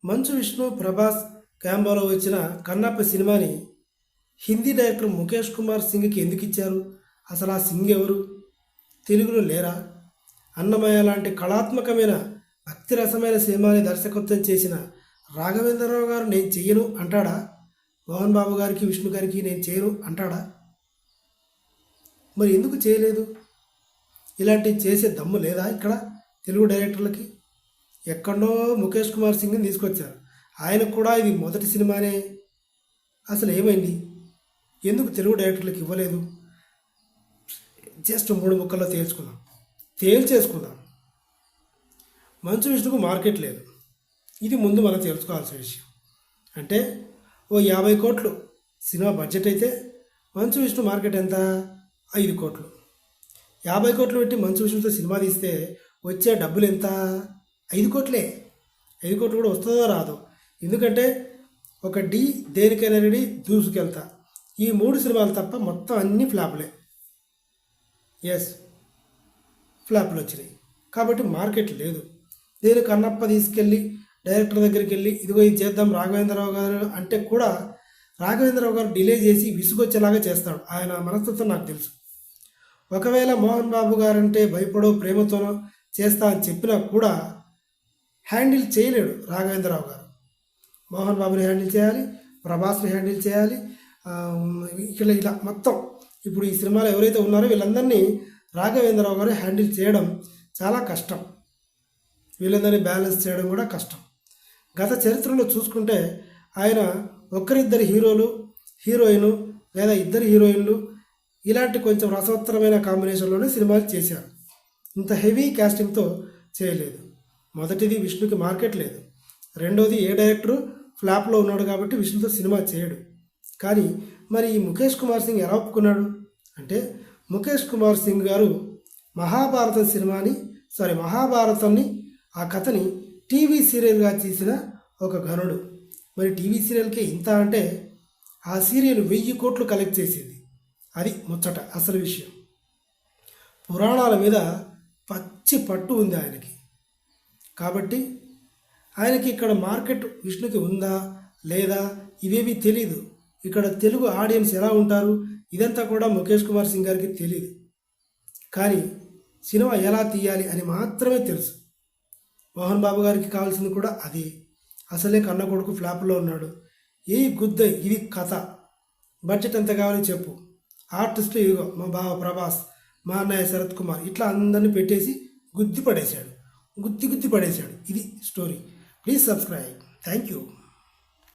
మంచు విష్ణు ప్రభాస్ క్యాంబోలో వచ్చిన కన్నప్ప సినిమాని హిందీ డైరెక్టర్ ముఖేష్ కుమార్ సింగ్కి ఎందుకు ఇచ్చారు? అసలు ఆ సింగ్ ఎవరు? తెలుగులో లేరా? అన్నమయ్య లాంటి కళాత్మకమైన భక్తిరసమైన సినిమాని దర్శకత్వం చేసిన రాఘవేంద్రరావు గారు నేను చెయ్యను అంటాడా? మోహన్ బాబు గారికి విష్ణు గారికి నేను చేయను అంటాడా? మరి ఎందుకు చేయలేదు? ఇలాంటివి చేసే దమ్ము లేదా ఇక్కడ తెలుగు డైరెక్టర్లకి? ఎక్కడో ముఖేష్ కుమార్ సింగ్ని తీసుకొచ్చారు. ఆయనకు కూడా ఇది మొదటి సినిమానే. అసలు ఏమైంది? ఎందుకు తెలుగు డైరెక్టర్లకు ఇవ్వలేదు? జస్ట్ 3 ముక్కల్లో తేల్చేసుకుందాం. మంచు విష్ణుకు మార్కెట్ లేదు. ఇది ముందు మనం తెలుసుకోవాల్సిన విషయం. అంటే ఓ 50 కోట్లు సినిమా బడ్జెట్ అయితే మంచు విష్ణు మార్కెట్ ఎంత? 5 కోట్లు. 50 కోట్లు పెట్టి మంచు విష్ణుతో సినిమా తీస్తే వచ్చే డబ్బులు ఎంత? 5 కోట్లే. 5 కోట్లు కూడా వస్తుందో రాదో. ఎందుకంటే ఒక డి దేనికైనా రెడీ దూసుకెళ్తా, ఈ 3 సినిమాలు తప్ప మొత్తం అన్నీ ఫ్లాప్లే. ఫ్లాప్లు వచ్చినాయి కాబట్టి మార్కెట్ లేదు. నేను కన్నప్ప తీసుకెళ్ళి డైరెక్టర్ దగ్గరికి వెళ్ళి ఇదిగో ఇది చేద్దాం రాఘవేంద్రరావు గారు అంటే కూడా రాఘవేంద్రరావు గారు డిలే చేసి విసుగొచ్చేలాగా చేస్తాడు. ఆయన మనస్తత్వం నాకు తెలుసు. ఒకవేళ మోహన్ బాబు గారంటే భయపడో ప్రేమతోనో చేస్తా అని చెప్పినా కూడా హ్యాండిల్ చేయలేడు రాఘవేంద్రరావు గారు. మోహన్ బాబుని హ్యాండిల్ చేయాలి, ప్రభాస్ని హ్యాండిల్ చేయాలి, ఇలా మొత్తం ఇప్పుడు ఈ సినిమాలో ఎవరైతే ఉన్నారో వీళ్ళందరినీ రాఘవేంద్రరావు గారు హ్యాండిల్ చేయడం చాలా కష్టం. వీళ్ళందరినీ బ్యాలెన్స్ చేయడం కూడా కష్టం. గత చరిత్రలో చూసుకుంటే ఆయన ఒక్కరిద్దరు హీరోయిన్ లేదా ఇద్దరు హీరోయిన్లు ఇలాంటి కొంచెం రసవత్తరమైన కాంబినేషన్లోనే సినిమాలు చేశారు. ఇంత హెవీ క్యాస్టింగ్తో చేయలేదు. మొదటిది విష్ణుకి మార్కెట్ లేదు. రెండోది ఏ డైరెక్టరు ఫ్లాప్లో ఉన్నాడు కాబట్టి విష్ణుతో సినిమా చేయడు. కానీ మరి ఈ ముఖేష్ కుమార్ సింగ్ ఎలా ఒప్పుకున్నాడు అంటే, ముఖేష్ కుమార్ సింగ్ గారు మహాభారతాన్ని ఆ కథని టీవీ సీరియల్గా తీసిన ఒక ఘనుడు. మరి టీవీ సీరియల్కి ఇంత అంటే ఆ సీరియల్ 1000 కోట్లు కలెక్ట్ చేసింది. అది ముచ్చట అసలు విషయం. పురాణాల మీద పచ్చి పట్టు ఉంది ఆయనకి. కాబట్టి ఆయనకి ఇక్కడ మార్కెట్ విష్ణుకి ఉందా లేదా ఇవేవి తెలీదు. ఇక్కడ తెలుగు ఆడియన్స్ ఎలా ఉంటారు ఇదంతా కూడా ముఖేష్ కుమార్ సింగ్ గారికి తెలియదు. కానీ సినిమా ఎలా తీయాలి అని మాత్రమే తెలుసు. మోహన్ బాబు గారికి కావాల్సింది కూడా అదే. అసలే కన్న కొడుకు ఫ్లాప్లో ఉన్నాడు. ఏ గుద్ద ఇది కథ. బడ్జెట్ ఎంత కావాలో చెప్పు. ఆర్టిస్టులు ఇదిగో మా బావ ప్రభాస్, మా అన్నయ్య శరత్ కుమార్, ఇట్లా అందరినీ పెట్టేసి గుద్ది పడేశాడు. ఇది story. Please subscribe. Thank you.